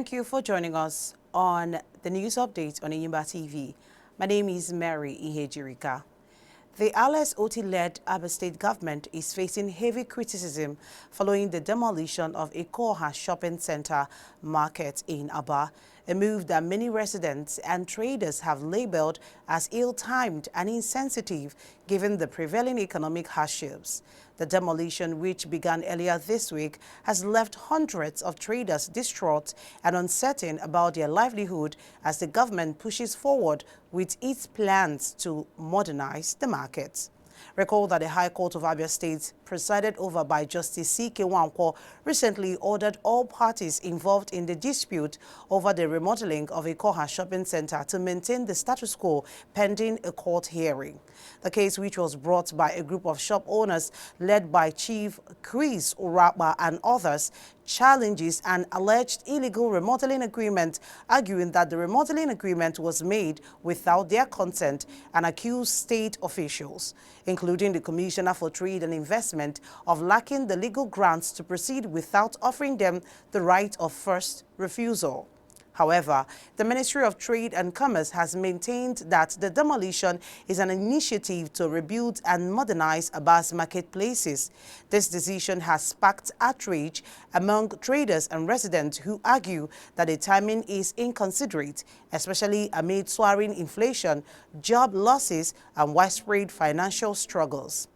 Thank you for joining us on the news update on Enyimba TV. My name is Mary Ihejirika. The Alice Otti-led Abia State government is facing heavy criticism following the demolition of Ekeoha Shopping Center Market in Abia, a move that many residents and traders have labeled as ill-timed and insensitive given the prevailing economic hardships. The demolition, which began earlier this week, has left hundreds of traders distraught and uncertain about their livelihood as the government pushes forward with its plans to modernize the market. Recall that the High Court of Abia State, presided over by Justice C.K. recently ordered all parties involved in the dispute over the remodeling of Ekeoha Shopping Center to maintain the status quo pending a court hearing. The case, which was brought by a group of shop owners led by Chief Chris Urapa and others, challenges an alleged illegal remodeling agreement, arguing that the remodeling agreement was made without their consent, and accused state officials, including the Commissioner for Trade and Investment, of lacking the legal grounds to proceed without offering them the right of first refusal. However, the Ministry of Trade and Commerce has maintained that the demolition is an initiative to rebuild and modernize Aba's marketplaces. This decision has sparked outrage among traders and residents who argue that the timing is inconsiderate, especially amid soaring inflation, job losses, and widespread financial struggles.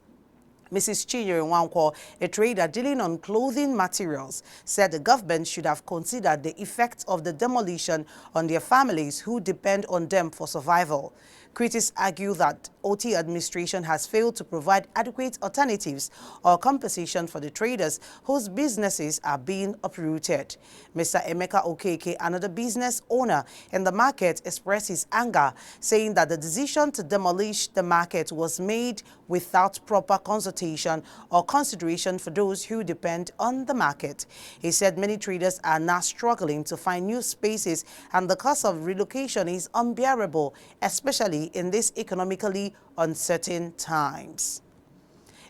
Mrs. Chinyere Nwankwo, a trader dealing on clothing materials, said the government should have considered the effect of the demolition on their families who depend on them for survival. Critics argue that OT administration has failed to provide adequate alternatives or compensation for the traders whose businesses are being uprooted. Mr. Emeka Okeke, another business owner in the market, expressed his anger, saying that the decision to demolish the market was made without proper consultation or consideration for those who depend on the market. He said many traders are now struggling to find new spaces and the cost of relocation is unbearable, especially in these economically uncertain times.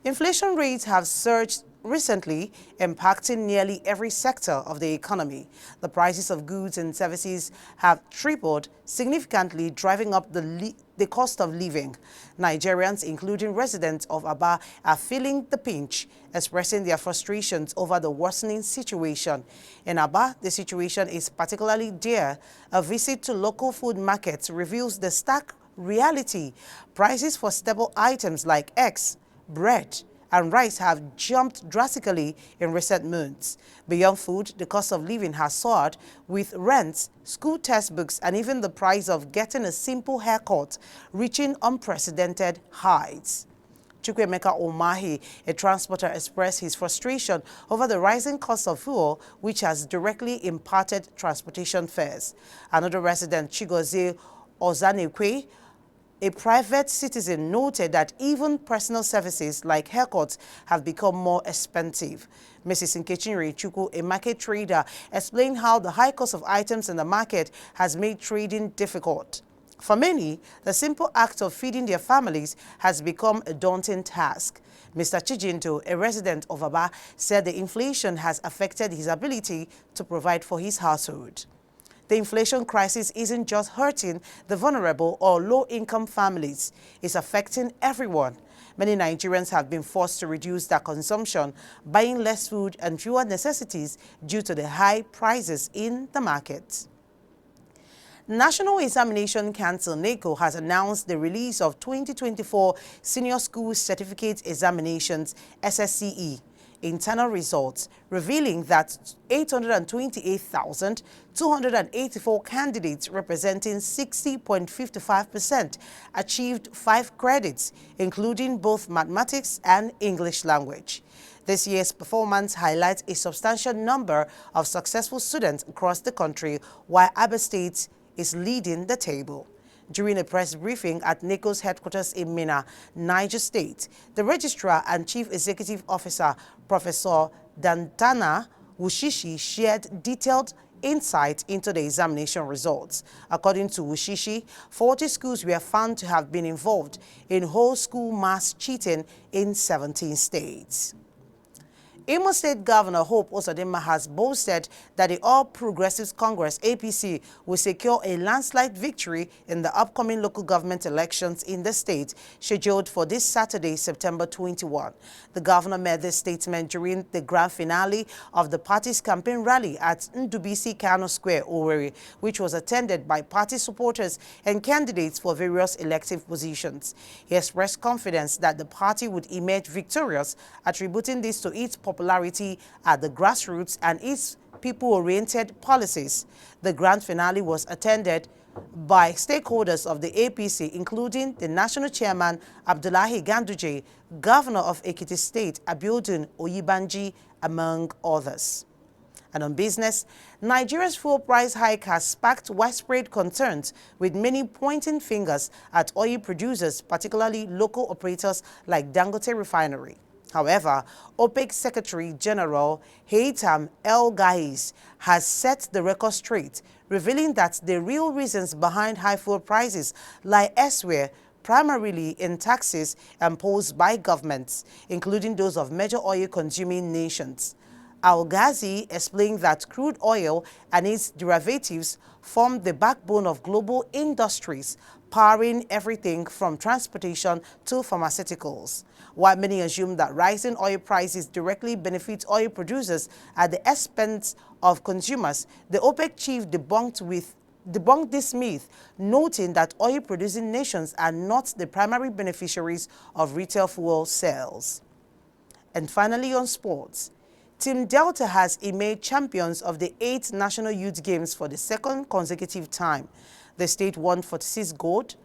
Inflation rates have surged recently, impacting nearly every sector of the economy. The prices of goods and services have tripled, significantly driving up the cost of living. Nigerians, including residents of Abia, are feeling the pinch, expressing their frustrations over the worsening situation. In Abia, the situation is particularly dire. A visit to local food markets reveals the stark reality. Prices for staple items like eggs, bread, and rice have jumped drastically in recent months. Beyond food, the cost of living has soared, with rents, school textbooks, and even the price of getting a simple haircut reaching unprecedented heights. Chukwemeka Omahi, a transporter, expressed his frustration over the rising cost of fuel, which has directly impacted transportation fares. Another resident, Chigozie Ozanekwe, a private citizen, noted that even personal services like haircuts have become more expensive. Mrs. Nkechinyere Chukwu, a market trader, explained how the high cost of items in the market has made trading difficult. For many, the simple act of feeding their families has become a daunting task. Mr. Chijinto, a resident of Abia, said the inflation has affected his ability to provide for his household. The inflation crisis isn't just hurting the vulnerable or low-income families. It's affecting everyone. Many Nigerians have been forced to reduce their consumption, buying less food and fewer necessities due to the high prices in the market. National Examination Council NECO has announced the release of 2024 Senior School Certificate Examinations (SSCE) internal results, revealing that 828,284 candidates, representing 60.55%, achieved 5 credits, including both mathematics and English language. This year's performance highlights a substantial number of successful students across the country, while Abia State is leading the table. During a press briefing at NECO's headquarters in Minna, Niger State, the Registrar and Chief Executive Officer, Professor Dantana Wushishi, shared detailed insight into the examination results. According to Wushishi, 40 schools were found to have been involved in whole school mass cheating in 17 states. Imo State Governor Hope Uzodinma has boasted that the All Progressives Congress (APC) will secure a landslide victory in the upcoming local government elections in the state, scheduled for this Saturday, September 21. The governor made this statement during the grand finale of the party's campaign rally at Ndubisi Kano Square, Owerri, which was attended by party supporters and candidates for various elective positions. He expressed confidence that the party would emerge victorious, attributing this to its popularity at the grassroots and its people-oriented policies. The grand finale was attended by stakeholders of the APC, including the national chairman Abdullahi Ganduje, governor of Ekiti State Abiodun Oyibanji, among others. And on business, Nigeria's fuel price hike has sparked widespread concerns, with many pointing fingers at oil producers, particularly local operators like Dangote Refinery. However, OPEC Secretary General Haytham El Ghais has set the record straight, revealing that the real reasons behind high fuel prices lie elsewhere, primarily in taxes imposed by governments, including those of major oil-consuming nations. Al-Ghazi explained that crude oil and its derivatives form the backbone of global industries, powering everything from transportation to pharmaceuticals. While many assume that rising oil prices directly benefit oil producers at the expense of consumers, the OPEC chief debunked this myth, noting that oil-producing nations are not the primary beneficiaries of retail fuel sales. And finally, on sports, Team Delta has emerged champions of the 8th National Youth Games for the second consecutive time. The state won 46 gold,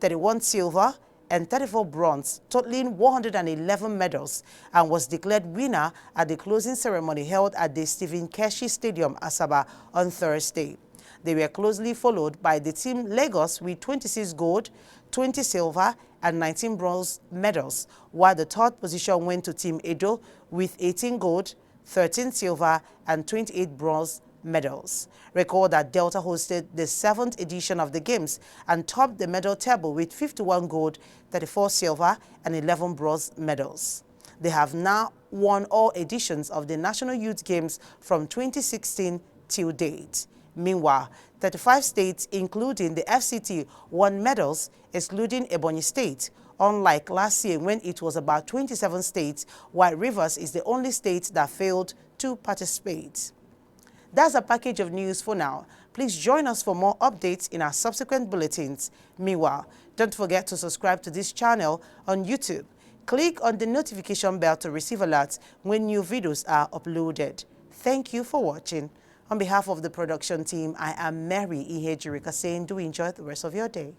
31 silver, and 34 bronze, totaling 111 medals, and was declared winner at the closing ceremony held at the Stephen Keshi Stadium, Asaba, on Thursday. They were closely followed by the Team Lagos with 26 gold, 20 silver, and 19 bronze medals, while the third position went to Team Edo with 18 gold, 13 silver, and 28 bronze medals. Recall that Delta hosted the 7th edition of the Games and topped the medal table with 51 gold, 34 silver, and 11 bronze medals. They have now won all editions of the National Youth Games from 2016 till date. Meanwhile, 35 states, including the FCT, won medals, excluding Ebonyi State, unlike last year when it was about 27 states, while Rivers is the only state that failed to participate. That's a package of news for now. Please join us for more updates in our subsequent bulletins. Meanwhile, don't forget to subscribe to this channel on YouTube. Click on the notification bell to receive alerts when new videos are uploaded. Thank you for watching. On behalf of the production team, I am Mary Ihejirika saying do enjoy the rest of your day.